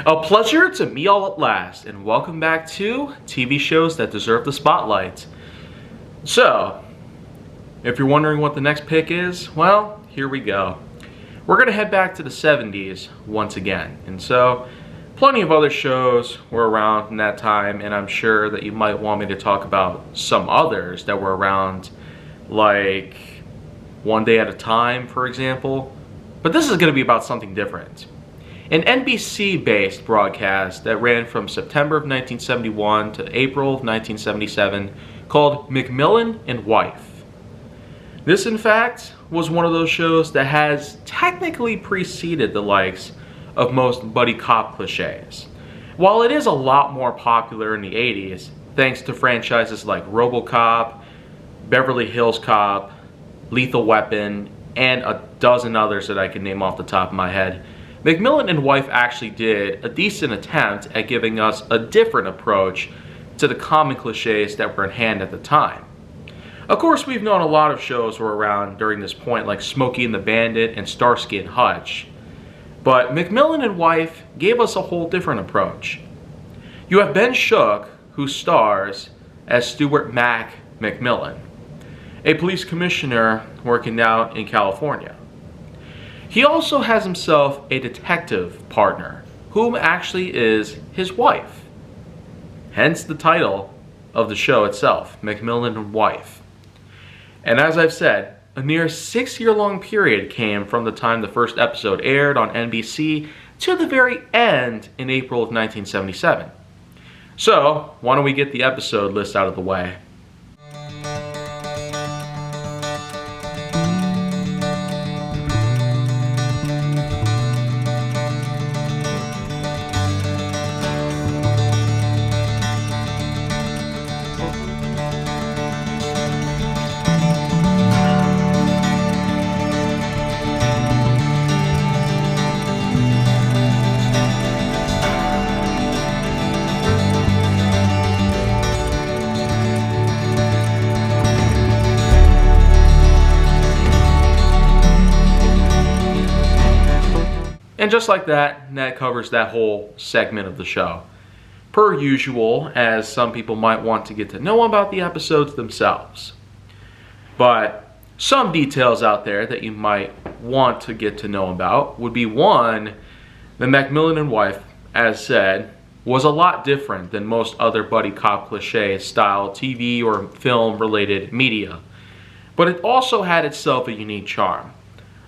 A pleasure to meet all at last, and welcome back to TV shows that deserve the spotlight. So, if you're wondering what the next pick is, well, here we go. We're going to head back to the 70s once again, and so plenty of other shows were around in that time, and I'm sure that you might want me to talk about some others that were around, like One Day at a Time, for example. But this is going to be about something different. An NBC-based broadcast that ran from September of 1971 to April of 1977 called McMillan and Wife. This, in fact, was one of those shows that has technically preceded the likes of most buddy cop cliches. While it is a lot more popular in the 80s, thanks to franchises like RoboCop, Beverly Hills Cop, Lethal Weapon, and a dozen others that I can name off the top of my head, McMillan and Wife actually did a decent attempt at giving us a different approach to the common cliches that were in hand at the time. Of course, we've known a lot of shows were around during this point, like Smokey and the Bandit and Starsky and Hutch. But McMillan and Wife gave us a whole different approach. You have Ben Shook, who stars as Stuart Mac McMillan, a police commissioner working out in California. He also has himself a detective partner, whom actually is his wife. Hence the title of the show itself, McMillan and Wife. And as I've said, a near 6-year-long period came from the time the first episode aired on NBC to the very end in April of 1977. So, why don't we get the episode list out of the way? And just like that, that covers that whole segment of the show. Per usual, as some people might want to get to know about the episodes themselves. But some details out there that you might want to get to know about would be, one, the McMillan and Wife, as said, was a lot different than most other buddy cop cliche style TV or film related media. But it also had itself a unique charm.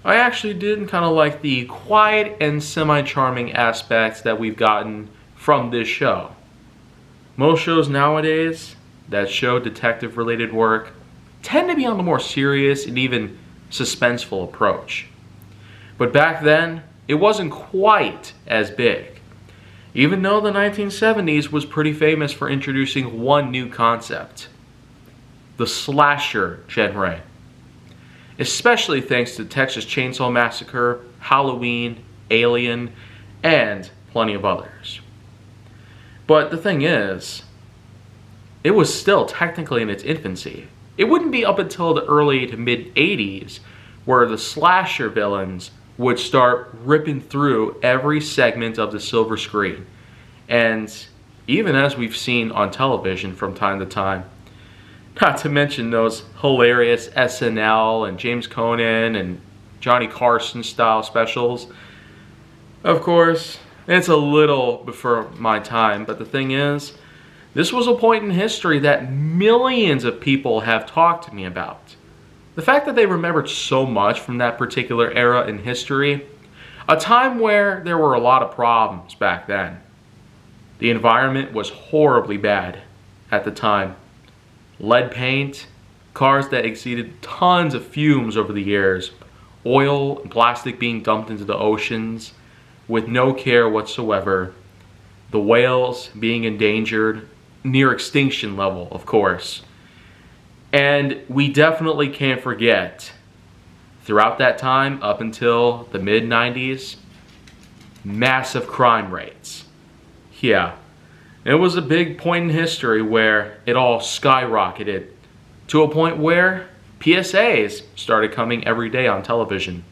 I actually did kind of like the quiet and semi-charming aspects that we've gotten from this show. Most shows nowadays that show detective-related work tend to be on the more serious and even suspenseful approach. But back then, it wasn't quite as big, even though the 1970s was pretty famous for introducing one new concept: the slasher genre. Especially thanks to Texas Chainsaw Massacre, Halloween, Alien, and plenty of others. But the thing is, it was still technically in its infancy. It wouldn't be up until the early to mid-80s where the slasher villains would start ripping through every segment of the silver screen. And even as we've seen on television from time to time, not to mention those hilarious SNL and James Conan and Johnny Carson style specials. Of course, it's a little before my time, but the thing is, this was a point in history that millions of people have talked to me about. The fact that they remembered so much from that particular era in history, a time where there were a lot of problems back then. The environment was horribly bad at the time. Lead paint, cars that exceeded tons of fumes over the years, oil and plastic being dumped into the oceans with no care whatsoever, the whales being endangered, near extinction level, of course. And we definitely can't forget, throughout that time, up until the mid-90s, massive crime rates. Yeah. It was a big point in history where it all skyrocketed to a point where PSAs started coming every day on television.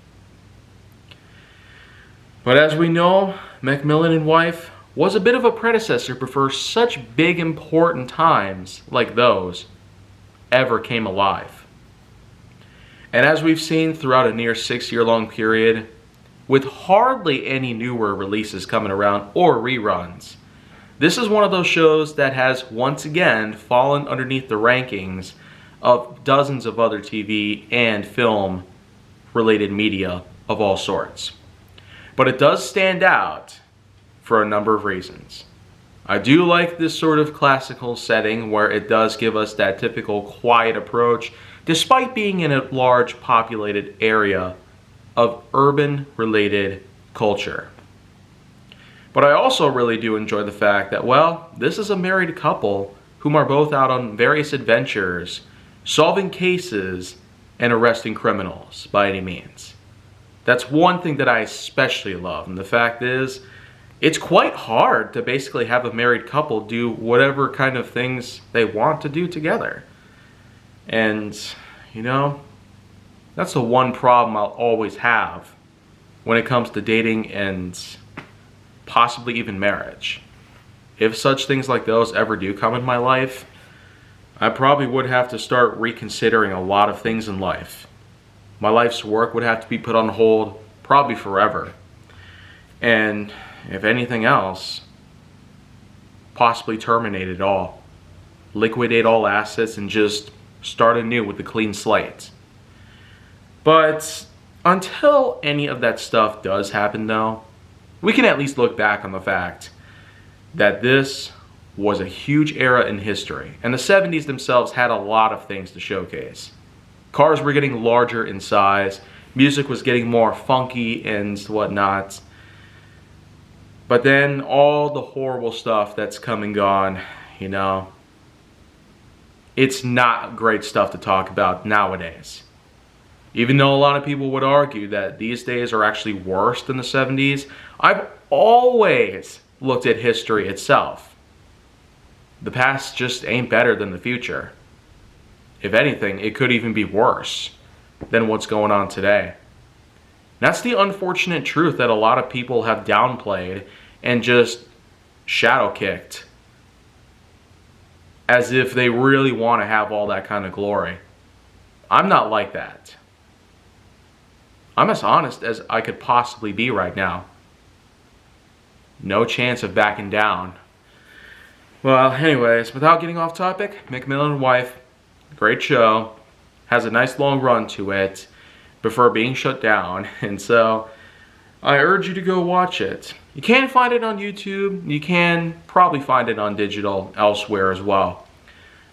But as we know, McMillan and Wife was a bit of a predecessor before such big important times like those ever came alive. And as we've seen throughout a near 6-year-long period, with hardly any newer releases coming around or reruns, this is one of those shows that has once again fallen underneath the rankings of dozens of other TV and film related media of all sorts. But it does stand out for a number of reasons. I do like this sort of classical setting where it does give us that typical quiet approach despite being in a large populated area of urban related culture. But I also really do enjoy the fact that, well, this is a married couple whom are both out on various adventures, solving cases and arresting criminals by any means. That's one thing that I especially love. And the fact is, it's quite hard to basically have a married couple do whatever kind of things they want to do together. And, you know, that's the one problem I'll always have when it comes to dating and possibly even marriage. If such things like those ever do come in my life, I probably would have to start reconsidering a lot of things in life. My life's work would have to be put on hold, probably forever. And if anything else, possibly terminate it all. Liquidate all assets and just start anew with a clean slate. But until any of that stuff does happen though, we can at least look back on the fact that this was a huge era in history, and the 70s themselves had a lot of things to showcase. Cars were getting larger in size, music was getting more funky and whatnot, but then all the horrible stuff that's come and gone, you know, it's not great stuff to talk about nowadays. Even though a lot of people would argue that these days are actually worse than the 70s, I've always looked at history itself. The past just ain't better than the future. If anything, it could even be worse than what's going on today. That's the unfortunate truth that a lot of people have downplayed and just shadow kicked as if they really want to have all that kind of glory. I'm not like that. I'm as honest as I could possibly be right now. No chance of backing down. Well, anyways, without getting off topic, McMillan and Wife, great show, has a nice long run to it before being shut down, and so I urge you to go watch it. You can find it on YouTube. You can probably find it on digital elsewhere as well.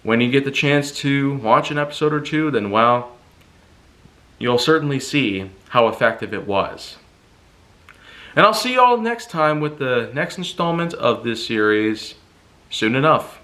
When you get the chance to watch an episode or two, then, well, you'll certainly see how effective it was. And I'll see you all next time with the next installment of this series soon enough.